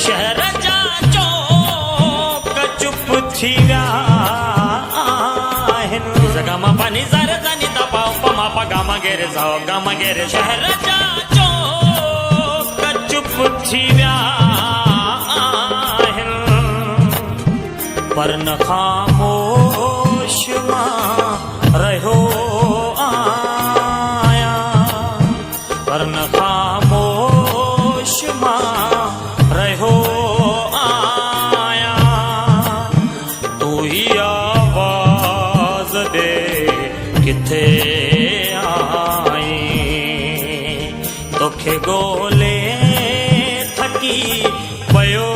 शहर जा चौक चुप थी विया आहिनि गा मा पा नि सा रे सा नि दा पा प मा पा गा मा गे रे सा गा मा गे रे शहर जा चौक चुप थी विया आहिनि पर न खामोश मां रहियो आहियां पर न खामोश मां रहियो आहियां तू ही आवाज़ दे किथे आई तोखे ॻोल्हे थकी पियो